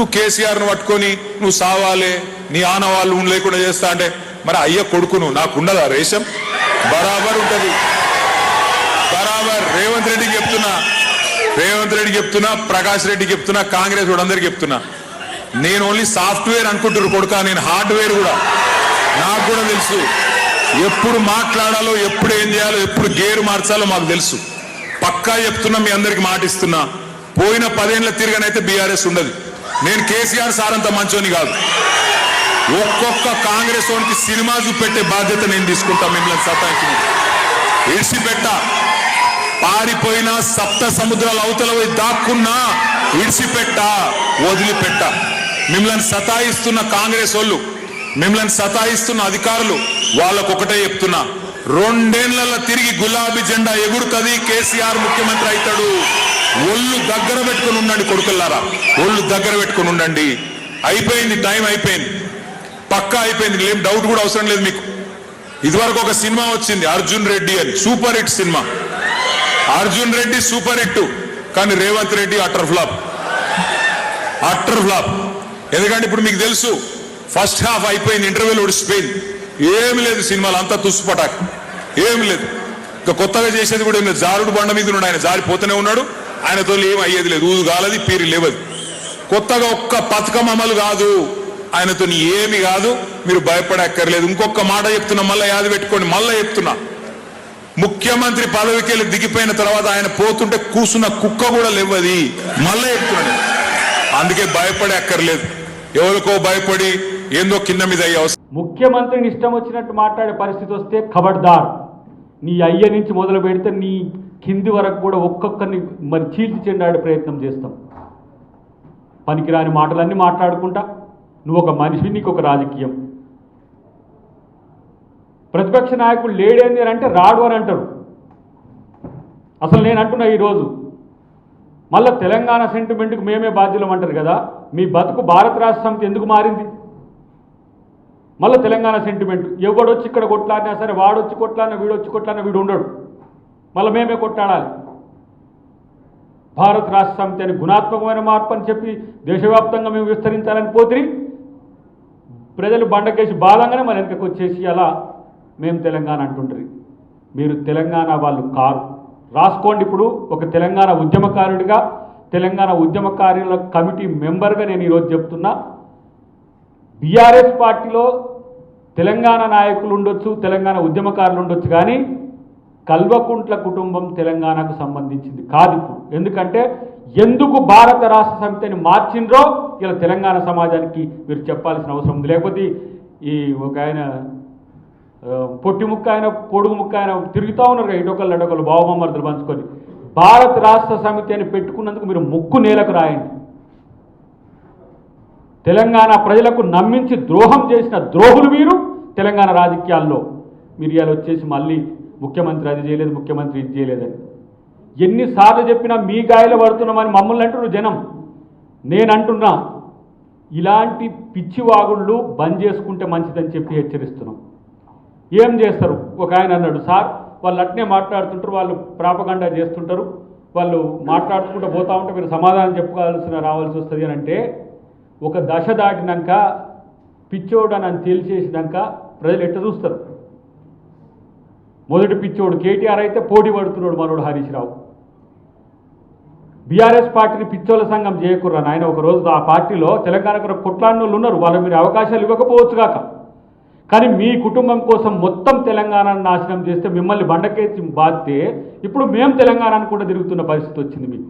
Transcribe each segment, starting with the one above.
నువ్వు కేసీఆర్ను పట్టుకొని నువ్వు సావాలే నీ ఆనవాళ్ళు లేకుండా చేస్తా అంటే మరి అయ్య కొడుకును నాకుండదా రేషం బరాబర్ ఉంటది బరాబర్ రేవంత్ రెడ్డికి చెప్తున్నా ప్రకాష్ రెడ్డికి చెప్తున్నా కాంగ్రెస్ అందరికి చెప్తున్నా నేను ఓన్లీ సాఫ్ట్వేర్ అనుకుంటున్నారు కొడుక నేను హార్డ్వేర్ కూడా నాకు కూడా తెలుసు ఎప్పుడు మాట్లాడాలో ఎప్పుడు ఏం చేయాలో ఎప్పుడు గేరు మార్చాలో మాకు తెలుసు పక్కా చెప్తున్నా మీ అందరికి మాటిస్తున్నా పోయిన 10 ఏళ్ల తిరగనైతే బీఆర్ఎస్ ఉండదు నేను కేసీఆర్ సార్ అంత మంచోని కాదు ఒక్కొక్క కాంగ్రెస్ వానికి సినిమా చూపెట్టే బాధ్యత నేను తీసుకుంటా మిమ్మల్ని సతాయించిన ఇడిసిపెట్ట పారిపోయిన సప్త సముద్రాల అవతల పోయి దాక్కున్నా ఇడిసిపెట్ట వదిలిపెట్ట మిమ్మల్ని సతాయిస్తున్న కాంగ్రెస్ వాళ్ళు మిమ్మల్ని సతాయిస్తున్న అధికారులు వాళ్ళకొకటే చెప్తున్నా 2 ఏళ్లలో తిరిగి గులాబీ జెండా ఎగురుతుంది కేసీఆర్ ముఖ్యమంత్రి అవుతాడు ఒళ్ళు దగ్గర పెట్టుకుని ఉండండి కొడుకుల్లారా ఒళ్ళు దగ్గర పెట్టుకుని ఉండండి అయిపోయింది టైం అయిపోయింది పక్కా అయిపోయింది ఏం డౌట్ కూడా అవసరం లేదు మీకు ఇదివరకు ఒక సినిమా వచ్చింది అర్జున్ రెడ్డి అని super hit cinema Arjun Reddy super hit కానీ రేవంత్ రెడ్డి అటర్ ఫ్లాప్ ఎందుకంటే ఇప్పుడు మీకు తెలుసు ఫస్ట్ హాఫ్ అయిపోయింది ఇంటర్వ్యూలు ఒడిసిపోయింది ఏమి లేదు సినిమాలు అంతా తుస్సుపటాక్ ఏమి లేదు ఇంకా కొత్తగా చేసేది కూడా ఏమి లేదు జారుడు బండ మీద ఉన్నాడు ఆయన జారిపోతూనే ఉన్నాడు ఆయనతో ఏం అయ్యేది లేదు ఊదు కాలది పీరి లేవది కొత్తగా ఒక్క పథకం అమలు కాదు ఆయనతో ఏమి కాదు మీరు భయపడక్కర్లేదు ఇంకొక మాట చెప్తున్నా మళ్ళీ యాది పెట్టుకోండి మళ్ళీ చెప్తున్నా ముఖ్యమంత్రి పదవికి వెళ్ళి దిగిపోయిన తర్వాత ఆయన పోతుంటే కూసున్న కుక్క కూడా లేవది మళ్ళీ చెప్తున్నాను అందుకే భయపడే అక్కర్లేదు ఎవరికో భయపడి ఏందో కింద మీద అయ్యే అవసరం ముఖ్యమంత్రిని ఇష్టం వచ్చినట్టు మాట్లాడే పరిస్థితి వస్తే ఖబర్దార్ నీ అయ్య నుంచి మొదలు పెడితే నీ కింది వరకు కూడా ఒక్కొక్కరిని మరి చీల్చి చెండాడే ప్రయత్నం చేస్తాం పనికిరాని మాటలన్నీ మాట్లాడుకుంటా నువ్వు ఒక మనిషి నీకు ఒక రాజకీయం ప్రతిపక్ష నాయకుడు లేడేంది అని అంటే రాడు అని అంటారు అసలు నేను అంటున్నా ఈరోజు మళ్ళీ తెలంగాణ సెంటిమెంట్కి మేమే బాధ్యులం అంటారు కదా మీ బతుకు భారత రాష్ట్ర సమితి ఎందుకు మారింది మళ్ళీ తెలంగాణ సెంటిమెంట్ ఎవడొచ్చి ఇక్కడ కొట్లాడినా సరే వాడొచ్చి కొట్లాడినా వీడొచ్చి కొట్లాడినా వీడు ఉండడు మళ్ళీ మేమే కొట్లాడాలి భారత రాష్ట్ర సమితి అని గుణాత్మకమైన మార్పు అని చెప్పి దేశవ్యాప్తంగా మేము విస్తరించాలని పోతిరి ప్రజలు బండకేసి బాధంగానే మన వెనకకు వచ్చేసి అలా మేము తెలంగాణ అంటుంటారు మీరు తెలంగాణ వాళ్ళు కారు రాసుకోండి ఇప్పుడు ఒక తెలంగాణ ఉద్యమకారుడిగా తెలంగాణ ఉద్యమకారుల కమిటీ మెంబర్గా నేను ఈరోజు చెప్తున్నా బీఆర్ఎస్ పార్టీలో తెలంగాణ నాయకులు ఉండొచ్చు తెలంగాణ ఉద్యమకారులు ఉండొచ్చు కానీ కల్వకుంట్ల కుటుంబం తెలంగాణకు సంబంధించింది కాదు ఇప్పుడు ఎందుకంటే ఎందుకు భారత రాష్ట్ర సమితిని మార్చిండ్రో ఇలా తెలంగాణ సమాజానికి మీరు చెప్పాల్సిన అవసరం ఉంది లేకపోతే ఈ ఒక ఆయన పొట్టి ముక్క ఆయన పొడుగు ముక్క ఆయన తిరుగుతూ ఉన్నారు ఇటొకళ్ళు అటొకళ్ళు బావమమ్మర్దులు పంచుకొని భారత రాష్ట్ర సమితి అని పెట్టుకున్నందుకు మీరు ముక్కు నేలకు రాయండి తెలంగాణ ప్రజలకు నమ్మించి ద్రోహం చేసిన ద్రోహులు మీరు తెలంగాణ రాజకీయాల్లో మీరు ఇలా వచ్చేసి మళ్ళీ ముఖ్యమంత్రి అది చేయలేదు ముఖ్యమంత్రి ఇది చేయలేదని ఎన్నిసార్లు చెప్పినా మీ గాయలు పడుతున్నామని మమ్మల్ని అంటున్నారు జనం నేనంటున్నా ఇలాంటి పిచ్చివాగుళ్ళు బంద్ చేసుకుంటే మంచిదని చెప్పి హెచ్చరిస్తున్నాం ఏం చేస్తారు ఒక ఆయన అన్నాడు సార్ వాళ్ళు అట్నే మాట్లాడుతుంటారు వాళ్ళు ప్రాపగండా చేస్తుంటారు వాళ్ళు మాట్లాడుకుంటూ పోతా ఉంటే మీరు సమాధానం చెప్పుకోవాల్సిన రావాల్సి వస్తుంది అని అంటే ఒక దశ దాటినాక పిచ్చోడు అని తేల్చేసినాక ప్రజలు ఎట్లా చూస్తారు మొదటి పిచ్చోడు కేటీఆర్ అయితే పోటీ పడుతున్నాడు మనోడు హరీష్ రావు బీఆర్ఎస్ పార్టీని పిచ్చోళ్ళ సంఘం చేయకుర్రా నాయన ఒక రోజు ఆ పార్టీలో తెలంగాణకు కొట్లాడిన వాళ్ళు ఉన్నారు వాళ్ళు మీరు అవకాశాలు ఇవ్వకపోవచ్చు కాక కానీ మీ కుటుంబం కోసం మొత్తం తెలంగాణను నాశనం చేస్తే మిమ్మల్ని బండకేసి బాధితే ఇప్పుడు మేము తెలంగాణను కూడా తిరుగుతున్న పరిస్థితి వచ్చింది మీకు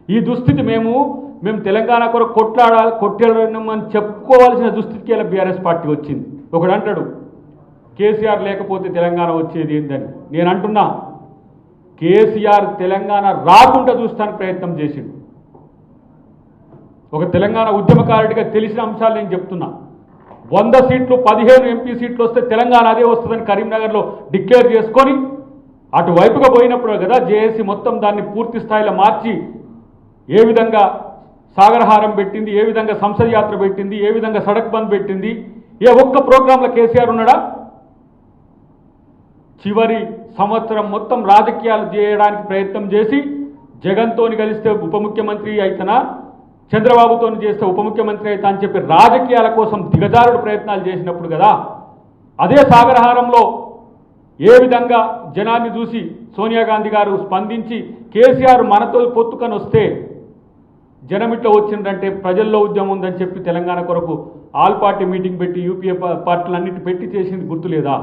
ఈ దుస్థితి మేము తెలంగాణ కొరకు కొట్టాడని చెప్పుకోవాల్సిన దుస్థితికి ఇలా బీఆర్ఎస్ పార్టీ వచ్చింది ఒకడు అంటాడు కేసీఆర్ లేకపోతే తెలంగాణ వచ్చేది ఏందని నేను అంటున్నా కేసీఆర్ తెలంగాణ రాకుండా చూస్తానికి ప్రయత్నం చేసిండు ఒక తెలంగాణ ఉద్యమకారుడిగా తెలిసిన అంశాలు నేను చెప్తున్నా 100 సీట్లు 15 ఎంపీ సీట్లు వస్తే తెలంగాణ అదే వస్తుందని కరీంనగర్లో డిక్లేర్ చేసుకొని అటువైపుగా పోయినప్పుడు కదా జేఏసీ మొత్తం దాన్ని పూర్తి స్థాయిలో మార్చి ఏ విధంగా సాగరహారం పెట్టింది ఏ విధంగా సంసద్ యాత్ర పెట్టింది ఏ విధంగా సడక్ బంద్ పెట్టింది ఏ ఒక్క ప్రోగ్రాంలో కేసీఆర్ ఉన్నాడా చివరి సంవత్సరం మొత్తం రాజకీయాలు చేయడానికి ప్రయత్నం చేసి జగన్తోని కలిస్తే ఉప ముఖ్యమంత్రి అయితేనా చంద్రబాబుతో చేస్తే ఉప ముఖ్యమంత్రి అవుతా అని చెప్పి రాజకీయాల కోసం దిగజారుడు ప్రయత్నాలు చేసినప్పుడు కదా, అదే సాగరహారంలో ఏ విధంగా జనాన్ని చూసి సోనియా గాంధీ గారు స్పందించి కేసీఆర్ మనతో పొత్తుకొని వస్తే జనమిట్లో వచ్చిందంటే ప్రజల్లో ఉద్యమం ఉందని చెప్పి తెలంగాణ కొరకు ఆల్ పార్టీ మీటింగ్ పెట్టి యూపీఏ పార్టీలన్నిటి పెట్టి చేసింది గుర్తులేదా?